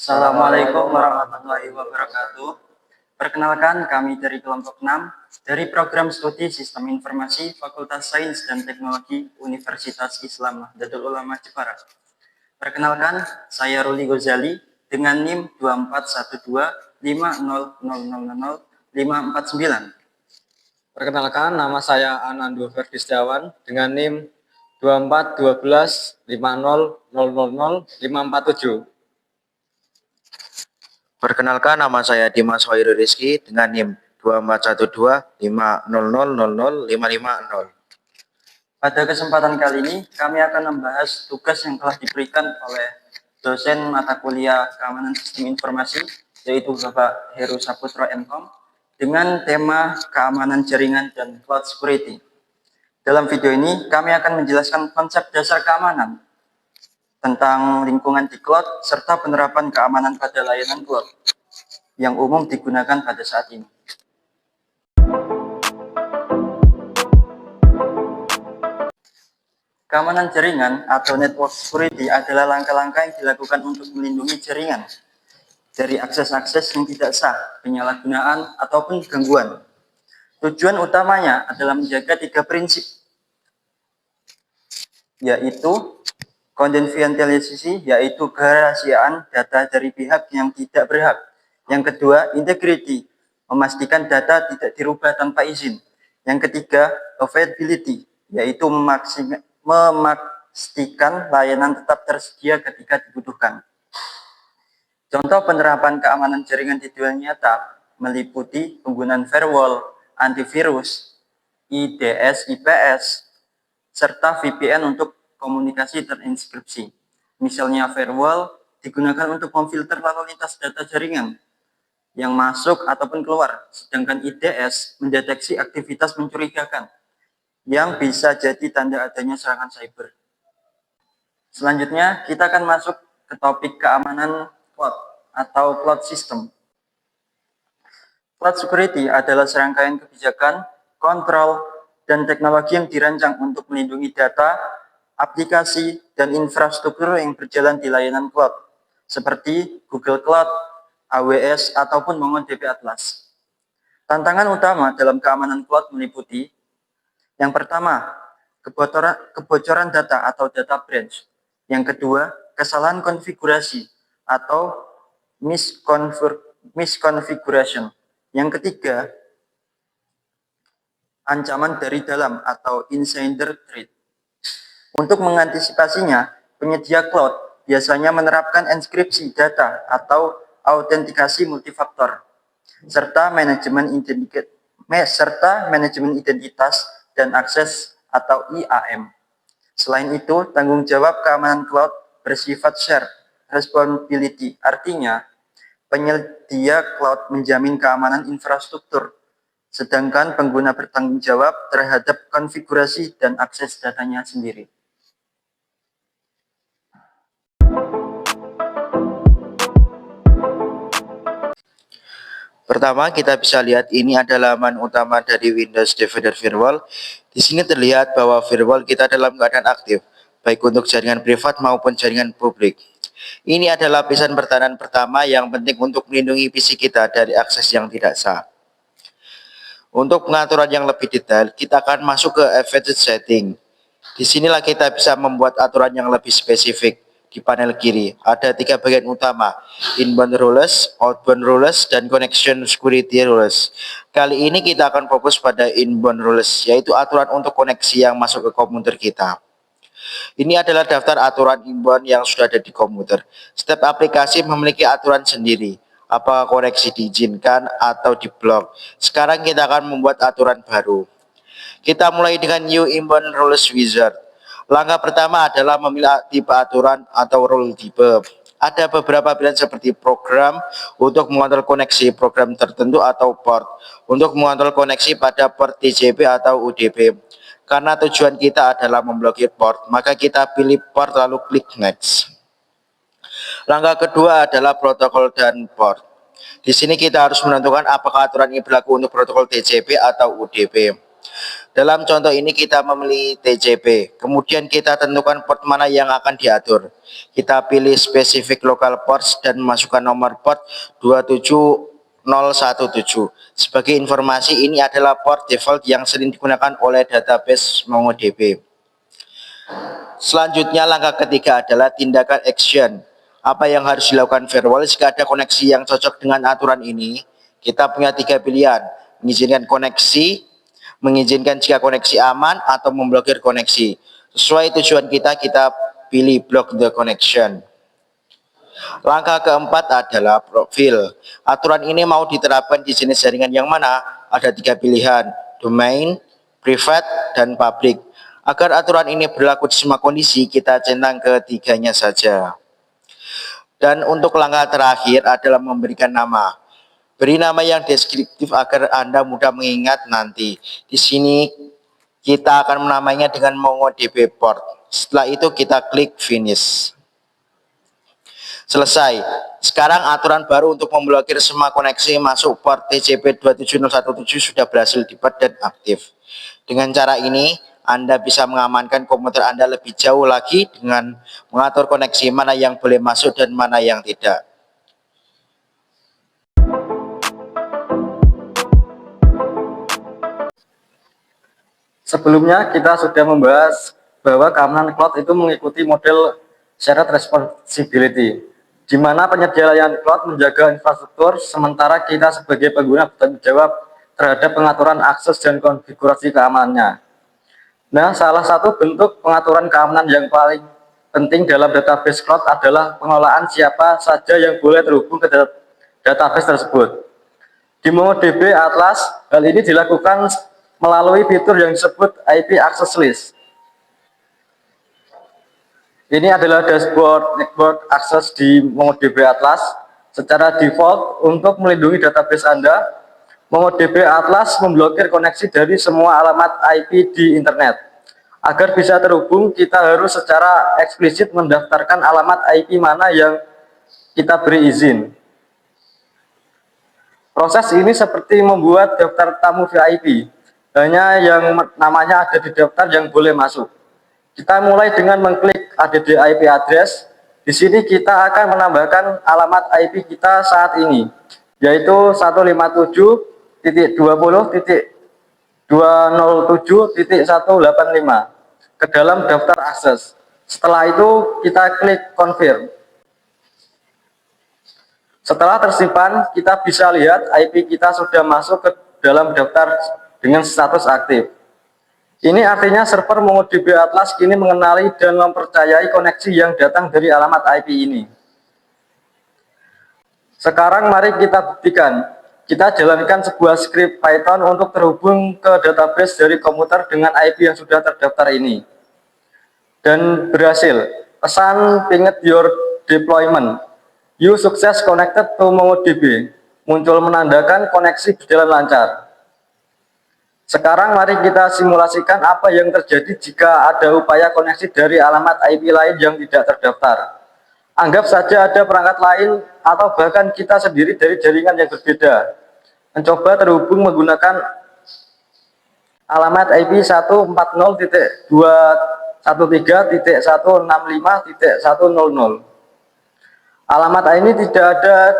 Assalamualaikum warahmatullahi wabarakatuh. Perkenalkan, kami dari kelompok 6 dari program studi Sistem Informasi Fakultas Sains dan Teknologi Universitas Islam Nahdlatul Ulama Jepara. Perkenalkan, saya Ruli Gozali dengan NIM 241250000549. Perkenalkan, nama saya Anando Ferdistiawan dengan NIM 241250000547. Perkenalkan, nama saya Dimas Hoirul Rizky dengan NIM 241250000550. Pada kesempatan kali ini, kami akan membahas tugas yang telah diberikan oleh dosen mata kuliah Keamanan Sistem Informasi, yaitu Bapak Heru Saputro MKOM, dengan tema keamanan jaringan dan cloud security. Dalam video ini, kami akan menjelaskan konsep dasar keamanan, tentang lingkungan di cloud, serta penerapan keamanan pada layanan cloud yang umum digunakan pada saat ini. Keamanan jaringan atau network security adalah langkah-langkah yang dilakukan untuk melindungi jaringan dari akses-akses yang tidak sah, penyalahgunaan, ataupun gangguan. Tujuan utamanya adalah menjaga 3 prinsip, yaitu confidentiality, yaitu kerahasiaan data dari pihak yang tidak berhak. Yang kedua, integrity, memastikan data tidak dirubah tanpa izin. Yang ketiga, availability, yaitu memastikan layanan tetap tersedia ketika dibutuhkan. Contoh penerapan keamanan jaringan di dunia nyata meliputi penggunaan firewall, antivirus, IDS, IPS, serta VPN untuk komunikasi terinkripsi. Misalnya firewall digunakan untuk memfilter lalu lintas data jaringan yang masuk ataupun keluar, sedangkan IDS mendeteksi aktivitas mencurigakan yang bisa jadi tanda adanya serangan cyber. Selanjutnya, kita akan masuk ke topik keamanan cloud atau cloud system. Cloud security adalah serangkaian kebijakan, kontrol, dan teknologi yang dirancang untuk melindungi data, aplikasi, dan infrastruktur yang berjalan di layanan cloud, seperti Google Cloud, AWS, ataupun MongoDB Atlas. Tantangan utama dalam keamanan cloud meliputi: yang pertama, kebocoran data atau data breach. Yang kedua, kesalahan konfigurasi atau misconfiguration. Yang ketiga, ancaman dari dalam atau insider threat. Untuk mengantisipasinya, penyedia cloud biasanya menerapkan enkripsi data atau autentikasi multifaktor, serta manajemen identitas dan akses atau IAM. Selain itu, tanggung jawab keamanan cloud bersifat shared responsibility, artinya penyedia cloud menjamin keamanan infrastruktur, sedangkan pengguna bertanggung jawab terhadap konfigurasi dan akses datanya sendiri. Pertama, kita bisa lihat ini adalah laman utama dari Windows Defender Firewall. Di sini terlihat bahwa firewall kita dalam keadaan aktif, baik untuk jaringan privat maupun jaringan publik. Ini adalah lapisan pertahanan pertama yang penting untuk melindungi PC kita dari akses yang tidak sah. Untuk pengaturan yang lebih detail, kita akan masuk ke Advanced Setting. Di sinilah kita bisa membuat aturan yang lebih spesifik. Di panel kiri ada 3 bagian utama: inbound rules, outbound rules, dan connection security rules. Kali ini kita akan fokus pada inbound rules, yaitu aturan untuk koneksi yang masuk ke komputer kita. Ini adalah daftar aturan inbound yang sudah ada di komputer. Setiap aplikasi memiliki aturan sendiri, apakah koneksi diizinkan atau diblok. Sekarang kita akan membuat aturan baru. Kita mulai dengan New Inbound Rules Wizard. Langkah pertama adalah memilih tipe aturan atau rule type. Ada beberapa pilihan seperti program untuk mengontrol koneksi program tertentu atau port untuk mengontrol koneksi pada port TCP atau UDP. Karena tujuan kita adalah memblokir port, maka kita pilih port lalu klik next. Langkah kedua adalah protokol dan port. Di sini kita harus menentukan apakah aturan ini berlaku untuk protokol TCP atau UDP. Dalam contoh ini kita memilih TCP, kemudian kita tentukan port mana yang akan diatur. Kita pilih spesifik local ports dan masukkan nomor port 27017. Sebagai informasi, ini adalah port default yang sering digunakan oleh database MongoDB. Selanjutnya langkah ketiga adalah tindakan action. Apa yang harus dilakukan firewall jika ada koneksi yang cocok dengan aturan ini? Kita punya 3 pilihan, mengizinkan koneksi, mengizinkan jika koneksi aman, atau memblokir koneksi. Sesuai tujuan kita pilih block the connection. Langkah keempat adalah profil. Aturan ini mau diterapkan di jenis jaringan yang mana? Ada 3 pilihan, domain, private, dan public. Agar aturan ini berlaku di semua kondisi, kita centang ketiganya saja. Dan untuk langkah terakhir adalah memberikan nama. Beri nama yang deskriptif agar Anda mudah mengingat nanti. Di sini kita akan menamainya dengan MongoDB port. Setelah itu kita klik finish. Selesai. Sekarang aturan baru untuk memblokir semua koneksi masuk port TCP 27017 sudah berhasil dibuat dan aktif. Dengan cara ini, Anda bisa mengamankan komputer Anda lebih jauh lagi dengan mengatur koneksi mana yang boleh masuk dan mana yang tidak. Sebelumnya kita sudah membahas bahwa keamanan cloud itu mengikuti model shared responsibility, di mana penyedia layanan cloud menjaga infrastruktur, sementara kita sebagai pengguna bertanggung jawab terhadap pengaturan akses dan konfigurasi keamanannya. Nah, salah satu bentuk pengaturan keamanan yang paling penting dalam database cloud adalah pengelolaan siapa saja yang boleh terhubung ke database tersebut. Di MongoDB Atlas, hal ini dilakukan melalui fitur yang disebut IP Access List. Ini adalah dashboard network access di MongoDB Atlas. Secara default, untuk melindungi database Anda, MongoDB Atlas memblokir koneksi dari semua alamat IP di internet. Agar bisa terhubung, kita harus secara eksplisit mendaftarkan alamat IP mana yang kita beri izin. Proses ini seperti membuat daftar tamu VIP. Hanya yang namanya ada di daftar yang boleh masuk. Kita mulai dengan mengklik add IP address. Di sini kita akan menambahkan alamat IP kita saat ini, yaitu 157.207.185 ke dalam daftar akses. Setelah itu kita klik confirm. Setelah tersimpan, kita bisa lihat IP kita sudah masuk ke dalam daftar dengan status aktif. Ini artinya server MongoDB Atlas kini mengenali dan mempercayai koneksi yang datang dari alamat IP ini. Sekarang mari kita buktikan. Kita jalankan sebuah script Python untuk terhubung ke database dari komputer dengan IP yang sudah terdaftar ini. Dan berhasil. Pesan pinged your deployment. You success connected to MongoDB. Muncul menandakan koneksi berjalan lancar. Sekarang mari kita simulasikan apa yang terjadi jika ada upaya koneksi dari alamat IP lain yang tidak terdaftar. Anggap saja ada perangkat lain atau bahkan kita sendiri dari jaringan yang berbeda mencoba terhubung menggunakan alamat IP 140.213.165.100. Alamat ini tidak ada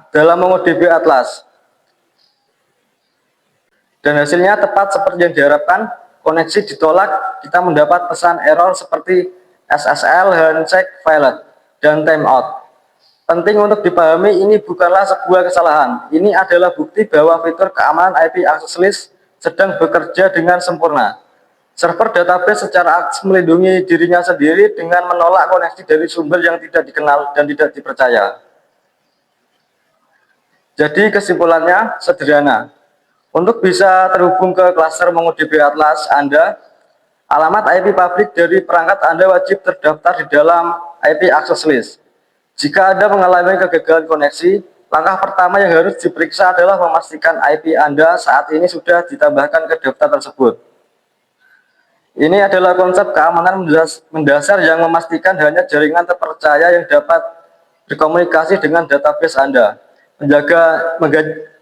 dalam MongoDB Atlas. Dan hasilnya tepat seperti yang diharapkan, koneksi ditolak, kita mendapat pesan error seperti SSL, handshake, failed, dan timeout. Penting untuk dipahami, ini bukanlah sebuah kesalahan. Ini adalah bukti bahwa fitur keamanan IP Access List sedang bekerja dengan sempurna. Server database secara aktif melindungi dirinya sendiri dengan menolak koneksi dari sumber yang tidak dikenal dan tidak dipercaya. Jadi kesimpulannya sederhana. Untuk bisa terhubung ke klaster MongoDB Atlas Anda, alamat IP publik dari perangkat Anda wajib terdaftar di dalam IP Access List. Jika Anda mengalami kegagalan koneksi, langkah pertama yang harus diperiksa adalah memastikan IP Anda saat ini sudah ditambahkan ke daftar tersebut. Ini adalah konsep keamanan mendasar yang memastikan hanya jaringan terpercaya yang dapat berkomunikasi dengan database Anda.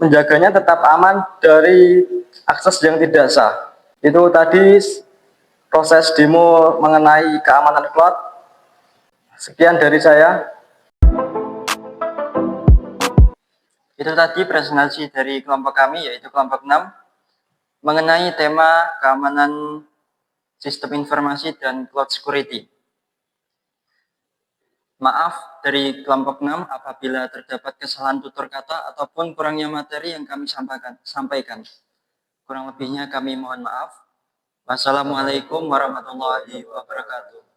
menjaganya tetap aman dari akses yang tidak sah. Itu tadi proses demo mengenai keamanan cloud. Sekian dari saya. Itu tadi presentasi dari kelompok kami, yaitu kelompok 6, mengenai tema keamanan sistem informasi dan cloud security. Maaf dari kelompok 6 apabila terdapat kesalahan tutur kata ataupun kurangnya materi yang kami sampaikan. Kurang lebihnya kami mohon maaf. Wassalamualaikum warahmatullahi wabarakatuh.